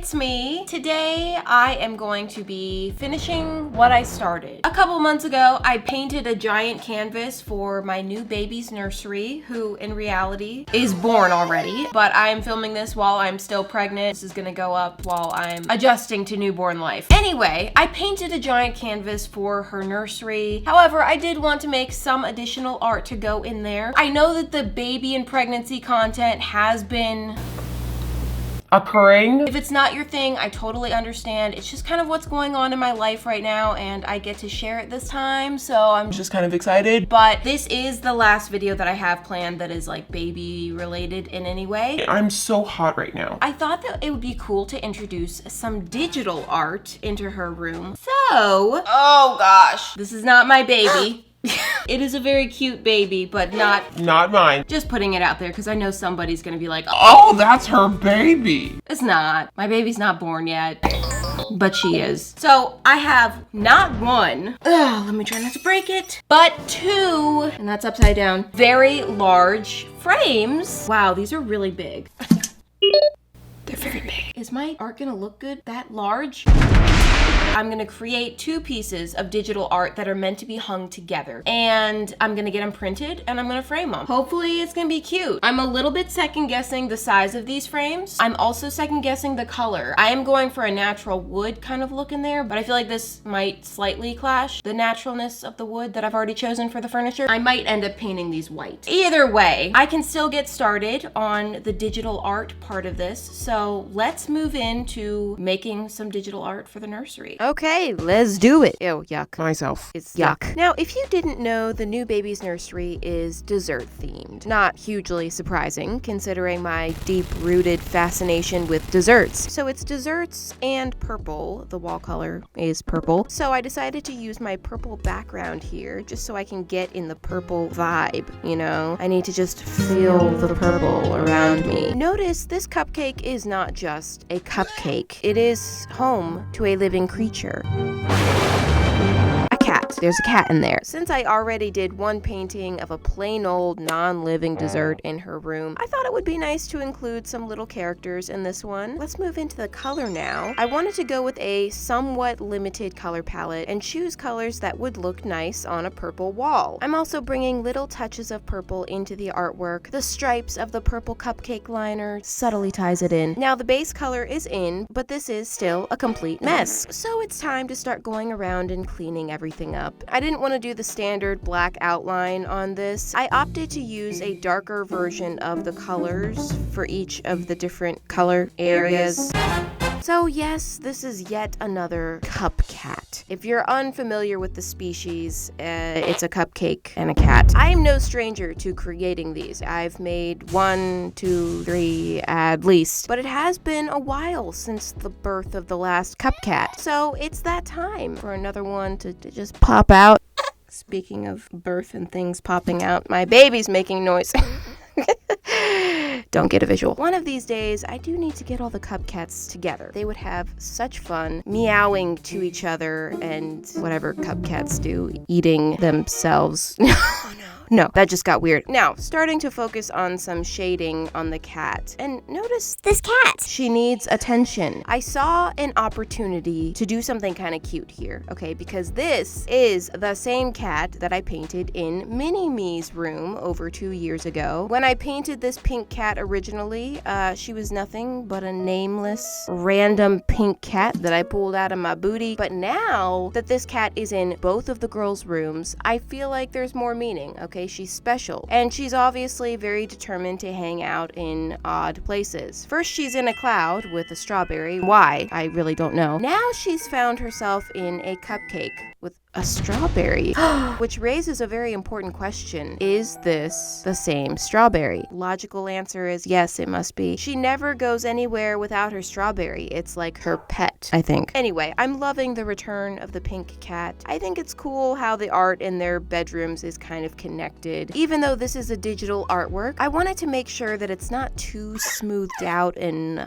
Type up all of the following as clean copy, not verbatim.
it's me. Today I am going to be finishing what I started. A couple months ago, I painted a giant canvas for my new baby's nursery, who in reality is born already, but I'm filming this while I'm still pregnant. This is gonna go up while I'm adjusting to newborn life. Anyway, I painted a giant canvas for her nursery. However, I did want to make some additional art to go in there. I know that the baby and pregnancy content has been occurring. If it's not your thing, I totally understand. It's just kind of what's going on in my life right now, and I get to share it this time, so I'm just kind of excited. But this is the last video that I have planned that is like baby related in any way. I'm so hot right now. I thought that it would be cool to introduce some digital art into her room. So, oh gosh, this is not my baby. It is a very cute baby, but not mine. Just putting it out there because I know somebody's gonna be like, oh, that's her baby. It's not. My baby's not born yet, but she is. So I have not one, let me try not to break it, but two, and that's upside down, very large frames. Wow, these are really big. They're very big. Is my art gonna look good that large? I'm gonna create two pieces of digital art that are meant to be hung together, and I'm gonna get them printed and I'm gonna frame them. Hopefully it's gonna be cute. I'm a little bit second guessing the size of these frames. I'm also second guessing the color. I am going for a natural wood kind of look in there, but I feel like this might slightly clash the naturalness of the wood that I've already chosen for the furniture. I might end up painting these white. Either way, I can still get started on the digital art part of this, so let's move into making some digital art for the nursery. Okay, let's do it. Ew, yuck. Myself. It's yuck. Now, if you didn't know, the new baby's nursery is dessert themed. Not hugely surprising, considering my deep-rooted fascination with desserts. So it's desserts and purple. The wall color is purple. So I decided to use my purple background here, just so I can get in the purple vibe, you know? I need to just feel the purple around me. Notice this cupcake is not just a cupcake. It is home to a living creature. A cat. There's a cat in there. Since I already did one painting of a plain old non-living dessert in her room, I thought it would be nice to include some little characters in this one. Let's move into the color now. I wanted to go with a somewhat limited color palette and choose colors that would look nice on a purple wall. I'm also bringing little touches of purple into the artwork. The stripes of the purple cupcake liner subtly ties it in. Now the base color is in, but this is still a complete mess. So it's time to start going around and cleaning everything up. I didn't want to do the standard black outline on this. I opted to use a darker version of the colors for each of the different color areas. So yes, this is yet another cupcat. If you're unfamiliar with the species, it's a cupcake and a cat. I am no stranger to creating these. I've made 1, 2, 3 at least, but it has been a while since the birth of the last cupcat. So it's that time for another one to just pop out. Speaking of birth and things popping out, my baby's making noise. Don't get a visual. One of these days, I do need to get all the cupcats together. They would have such fun meowing to each other and whatever cupcats do, eating themselves. No, that just got weird. Now, starting to focus on some shading on the cat. And notice this cat. She needs attention. I saw an opportunity to do something kind of cute here, okay? Because this is the same cat that I painted in Mini-Me's room over 2 years ago. When I painted this pink cat originally, she was nothing but a nameless, random pink cat that I pulled out of my booty. But now that this cat is in both of the girls' rooms, I feel like there's more meaning, okay? She's special, and she's obviously very determined to hang out in odd places. First, she's in a cloud with a strawberry. Why? I really don't know. Now she's found herself in a cupcake with a strawberry, which raises a very important question. Is this the same strawberry? Logical answer is yes, it must be. She never goes anywhere without her strawberry. It's like her pet, I think. Anyway, I'm loving the return of the pink cat. I think it's cool how the art in their bedrooms is kind of connected. Even though this is a digital artwork, I wanted to make sure that it's not too smoothed out and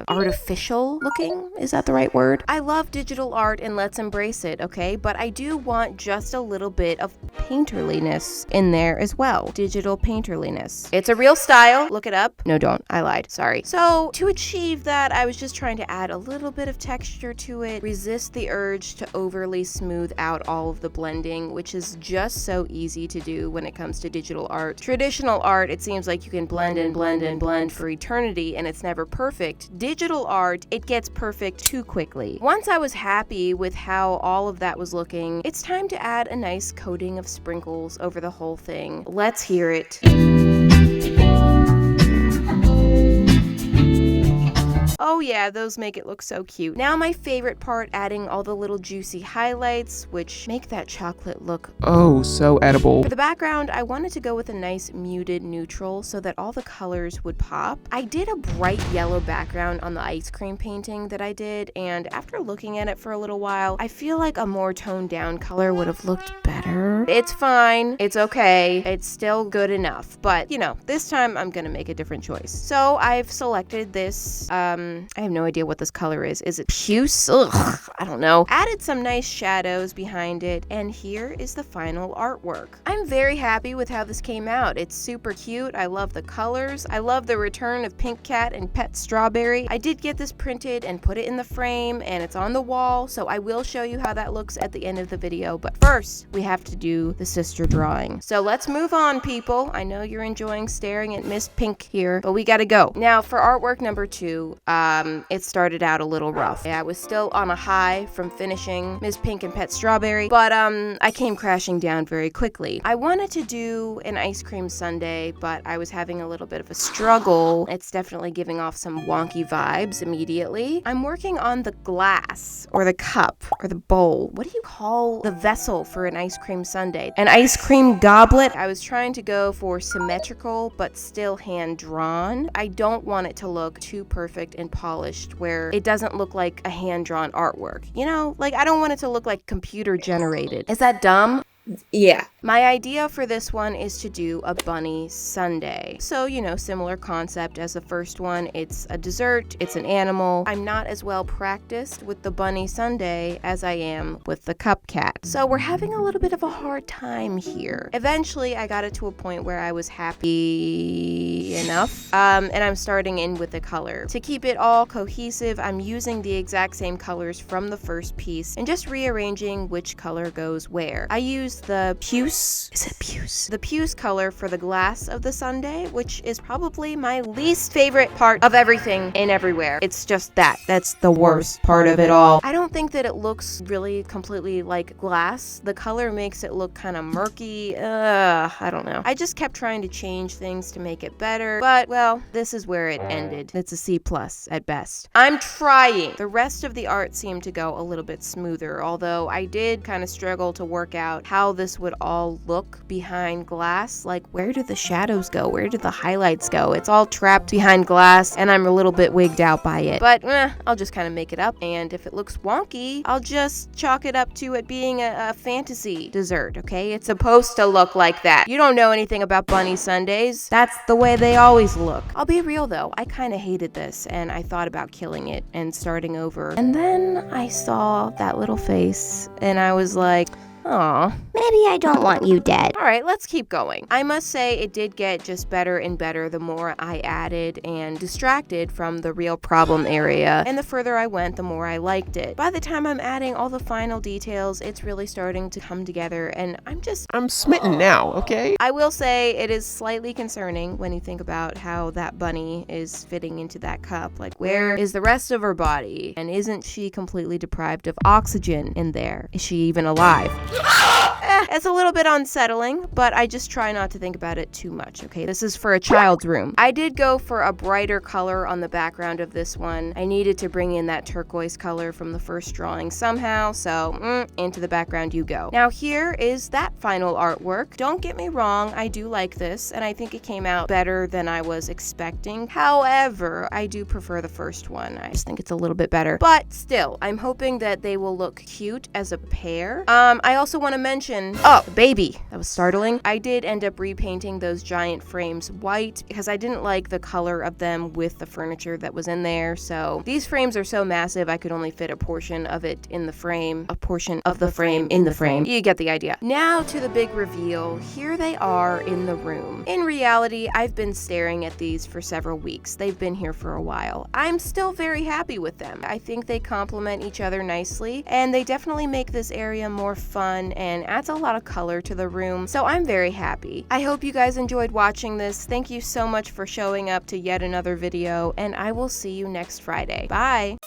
artificial looking. Is that the right word? I love digital art and let's embrace it, okay? but I do want just a little bit of painterliness in there as well. Digital painterliness. It's a real style. Look it up. No, don't. I lied. Sorry. So to achieve that, I was just trying to add a little bit of texture to it, resist the urge to overly smooth out all of the blending, which is just so easy to do when it comes to digital art. Traditional art, it seems like you can blend and blend and blend for eternity and it's never perfect. Digital art, it gets perfect too quickly. Once I was happy with how all of that was looking, it's time to add a nice coating of sprinkles over the whole thing. Let's hear it. Oh yeah, those make it look so cute. Now my favorite part, adding all the little juicy highlights, which make that chocolate look oh so edible. For the background, I wanted to go with a nice muted neutral so that all the colors would pop. I did a bright yellow background on the ice cream painting that I did, and after looking at it for a little while, I feel like a more toned down color would have looked better. It's fine, it's okay, it's still good enough, but you know, this time I'm gonna make a different choice. So I've selected this, I have no idea what this color is. Is it puce? Ugh, I don't know. Added some nice shadows behind it, and here is the final artwork. I'm very happy with how this came out. It's super cute. I love the colors. I love the return of Pink Cat and Pet Strawberry. I did get this printed and put it in the frame, and it's on the wall, so I will show you how that looks at the end of the video. But first, we have to do the sister drawing. So let's move on, people. I know you're enjoying staring at Miss Pink here, but we gotta go. Now, for artwork number 2, it started out a little rough. I was still on a high from finishing Miss Pink and Pet Strawberry, but I came crashing down very quickly. I wanted to do an ice cream sundae, but I was having a little bit of a struggle. It's definitely giving off some wonky vibes immediately. I'm working on the glass, or the cup, or the bowl. What do you call the vessel for an ice cream sundae? An ice cream goblet? I was trying to go for symmetrical, but still hand-drawn. I don't want it to look too perfect and polished where it doesn't look like a hand-drawn artwork. You know, like I don't want it to look like computer generated. Is that dumb? Yeah. My idea for this one is to do a bunny sundae. So, you know, similar concept as the first one. It's a dessert, it's an animal. I'm not as well practiced with the bunny sundae as I am with the cupcat. So we're having a little bit of a hard time here. Eventually, I got it to a point where I was happy enough. And I'm starting in with the color. To keep it all cohesive, I'm using the exact same colors from the first piece and just rearranging which color goes where. I use the puce, is it puce? The puce color for the glass of the sundae, which is probably my least favorite part of everything and everywhere. It's just that's the worst part of it all. I don't think that it looks really completely like glass. The color makes it look kind of murky. I don't know. I just kept trying to change things to make it better, but well, this is where it ended. It's a C+ at best. I'm trying. The rest of the art seemed to go a little bit smoother, although I did kind of struggle to work out how this would all look behind glass. Like, where do the shadows go? Where do the highlights go? It's all trapped behind glass, and I'm a little bit wigged out by it. But I'll just kind of make it up, and if it looks wonky, I'll just chalk it up to it being a fantasy dessert, okay? It's supposed to look like that. You don't know anything about bunny sundaes. That's the way they always look. I'll be real though, I kind of hated this, and I thought about killing it and starting over. And then I saw that little face, and I was like, aw, maybe I don't want you dead. All right, let's keep going. I must say it did get just better and better the more I added and distracted from the real problem area. And the further I went, the more I liked it. By the time I'm adding all the final details, it's really starting to come together, and I'm smitten now, okay? I will say it is slightly concerning when you think about how that bunny is fitting into that cup. Like, where is the rest of her body? And isn't she completely deprived of oxygen in there? Is she even alive? It's a little bit unsettling, but I just try not to think about it too much, okay? This is for a child's room. I did go for a brighter color on the background of this one. I needed to bring in that turquoise color from the first drawing somehow, so into the background you go. Now here is that final artwork. Don't get me wrong, I do like this, and I think it came out better than I was expecting. However, I do prefer the first one. I just think it's a little bit better. But still, I'm hoping that they will look cute as a pair. I also want to mention, oh, baby, that was startling. I did end up repainting those giant frames white because I didn't like the color of them with the furniture that was in there. So these frames are so massive, I could only fit a portion of it in the frame, a portion of the frame in the frame. You get the idea. Now to the big reveal. Here they are in the room. In reality, I've been staring at these for several weeks. They've been here for a while. I'm still very happy with them. I think they complement each other nicely, and they definitely make this area more fun and adds a lot of color to the room. So I'm very happy. I hope you guys enjoyed watching this. Thank you so much for showing up to yet another video, and I will see you next Friday. Bye!